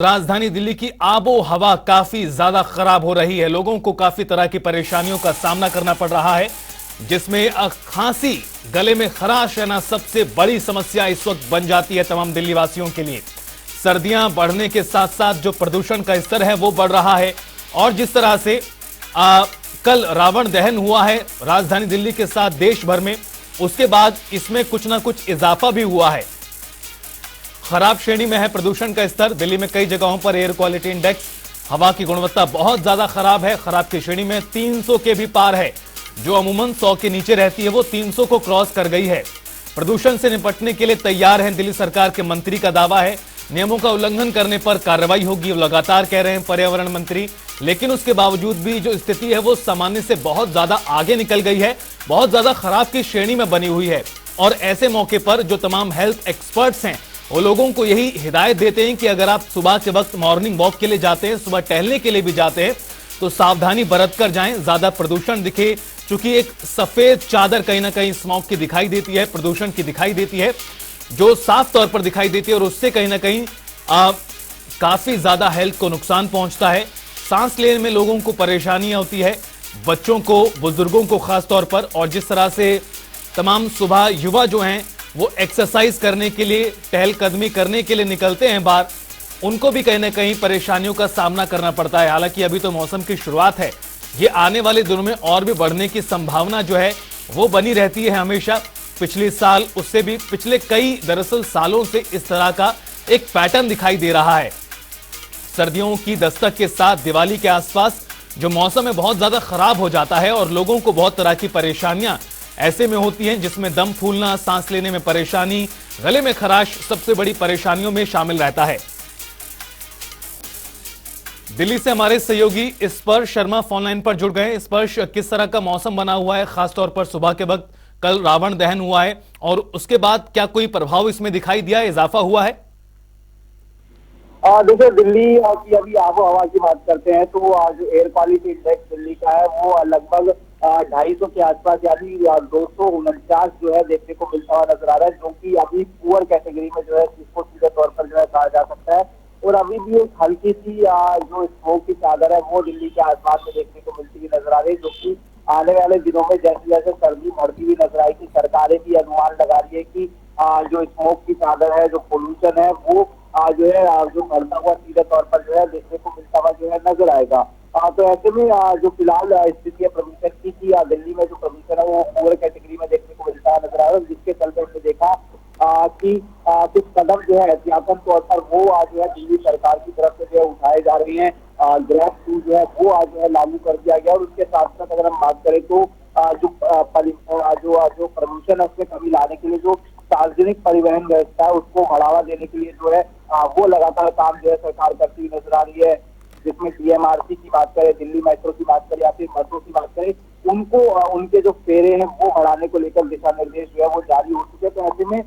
राजधानी दिल्ली की आबो हवा काफी ज्यादा खराब हो रही है। लोगों को काफी तरह की परेशानियों का सामना करना पड़ रहा है, जिसमें खांसी, गले में खराश रहना सबसे बड़ी समस्या इस वक्त बन जाती है तमाम दिल्ली वासियों के लिए। सर्दियां बढ़ने के साथ साथ जो प्रदूषण का स्तर है वो बढ़ रहा है और जिस तरह से कल रावण दहन हुआ है राजधानी दिल्ली के साथ देश भर में, उसके बाद इसमें कुछ ना कुछ इजाफा भी हुआ है। खराब श्रेणी में है प्रदूषण का स्तर। दिल्ली में कई जगहों पर एयर क्वालिटी इंडेक्स, हवा की गुणवत्ता बहुत ज्यादा खराब है। खराब की श्रेणी में 300 के भी पार है। जो अमूमन 100 के नीचे रहती है वो 300 को क्रॉस कर गई है। प्रदूषण से निपटने के लिए तैयार है दिल्ली सरकार के मंत्री का दावा है। नियमों का उल्लंघन करने पर कार्रवाई होगी, लगातार कह रहे हैं पर्यावरण मंत्री। लेकिन उसके बावजूद भी जो स्थिति है वो सामान्य से बहुत ज्यादा आगे निकल गई है, बहुत ज्यादा खराब की श्रेणी में बनी हुई है। और ऐसे मौके पर जो तमाम हेल्थ एक्सपर्ट्स हैं वो लोगों को यही हिदायत देते हैं कि अगर आप सुबह के वक्त मॉर्निंग वॉक के लिए जाते हैं, सुबह टहलने के लिए भी जाते हैं, तो सावधानी बरत कर जाएं। ज्यादा प्रदूषण दिखे, चूंकि एक सफेद चादर कहीं ना कहीं स्मॉग की दिखाई देती है, प्रदूषण की दिखाई देती है, जो साफ तौर पर दिखाई देती है और उससे कहीं ना कहीं काफी ज्यादा हेल्थ को नुकसान पहुंचता है। सांस लेने में लोगों को परेशानियां होती है, बच्चों को, बुजुर्गों को खास तौर पर। और जिस तरह से तमाम सुबह युवा जो हैं वो एक्सरसाइज करने के लिए, टहलकदमी करने के लिए निकलते हैं बाहर, उनको भी कहीं ना कहीं परेशानियों का सामना करना पड़ता है। हालांकि अभी तो मौसम की शुरुआत है, ये आने वाले दिनों में और भी बढ़ने की संभावना जो है वो बनी रहती है हमेशा। पिछले साल, उससे भी पिछले कई दरअसल सालों से इस तरह का एक पैटर्न दिखाई दे रहा है। सर्दियों की दस्तक के साथ दिवाली के आसपास जो मौसम है बहुत ज्यादा खराब हो जाता है और लोगों को बहुत तरह की परेशानियां ऐसे में होती हैं, जिसमें दम फूलना, सांस लेने में परेशानी, गले में खराश सबसे बड़ी परेशानियों में शामिल रहता है। दिल्ली से हमारे सहयोगी स्पर्श शर्मा फोनलाइन पर जुड़ गए। स्पर्श, किस तरह का मौसम बना हुआ है खासतौर पर सुबह के वक्त? कल रावण दहन हुआ है और उसके बाद क्या कोई प्रभाव इसमें दिखाई दिया, इजाफा हुआ है? देखिए, दिल्ली की अभी आबो हवा की बात करते हैं तो आज एयर क्वालिटी इंडेक्स दिल्ली का है वो लगभग 250 के आसपास, यानी 249 जो है देखने को मिलता हुआ नजर आ रहा है, जो कि अभी पुअर कैटेगरी में जो है जिसको सीधे तौर पर जो है कहा जा सकता है। और अभी भी एक हल्की सी जो स्मोक की चादर है वो दिल्ली के आसपास में देखने को मिलती हुई नजर आ रही है, जो कि आने वाले दिनों में जैसे जैसे सर्दी बढ़ती हुई नजर आएगी, सरकारें भी अनुमान लगा रही है कि जो स्मोक की चादर है, जो पोल्यूशन है वो जो है जो बढ़ता हुआ सीधे तौर पर जो है देखने को मिलता हुआ जो है नजर आएगा। तो ऐसे में जो फिलहाल स्थिति है प्रदूषण की दिल्ली में जो प्रदूषण है वो पूरे कैटेगरी में देखने को मिलता है नजर आ रहा है, जिसके चलते हमने देखा कि कुछ कदम जो है एहतियातन तौर पर वो आज जो है दिल्ली सरकार की तरफ से जो है उठाए जा रहे हैं। ग्रैब टू जो है वो आज जो है लागू कर दिया गया और उसके साथ साथ अगर हम बात करें तो जो प्रदूषण है उसमें कमी लाने के लिए जो सार्वजनिक परिवहन व्यवस्था है उसको बढ़ावा देने के लिए जो है वो लगातार काम जो है सरकार करती हुई नजर आ रही है। जिसमें डीएमआरसी की बात करें, दिल्ली मेट्रो की बात करें या फिर बसों की बात करें, उनको उनके जो फेरे हैं वो बढ़ाने को लेकर दिशा निर्देश जो है वो जारी हो चुके हैं। तो ऐसे में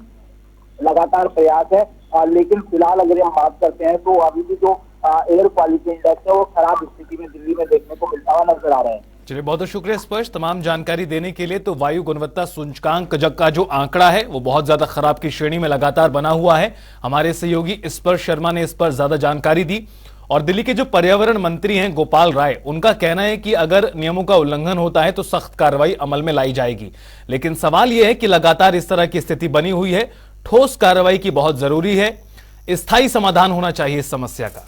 लगातार प्रयास है, लेकिन फिलहाल अगर हम बात करते हैं तो अभी भी जो एयर क्वालिटी इंडेक्स है वो खराब स्थिति में दिल्ली में देखने को मिलता हुआ नजर आ रहा है। चलिए, बहुत बहुत शुक्रिया स्पर्श तमाम जानकारी देने के लिए। तो वायु गुणवत्ता सूचकांक का जो आंकड़ा है वो बहुत ज्यादा खराब की श्रेणी में लगातार बना हुआ है। हमारे सहयोगी स्पर्श शर्मा ने इस पर ज्यादा जानकारी दी। और दिल्ली के जो पर्यावरण मंत्री हैं गोपाल राय, उनका कहना है कि अगर नियमों का उल्लंघन होता है तो सख्त कार्रवाई अमल में लाई जाएगी। लेकिन सवाल यह है कि लगातार इस तरह की स्थिति बनी हुई है, ठोस कार्रवाई की बहुत जरूरी है, स्थायी समाधान होना चाहिए इस समस्या का।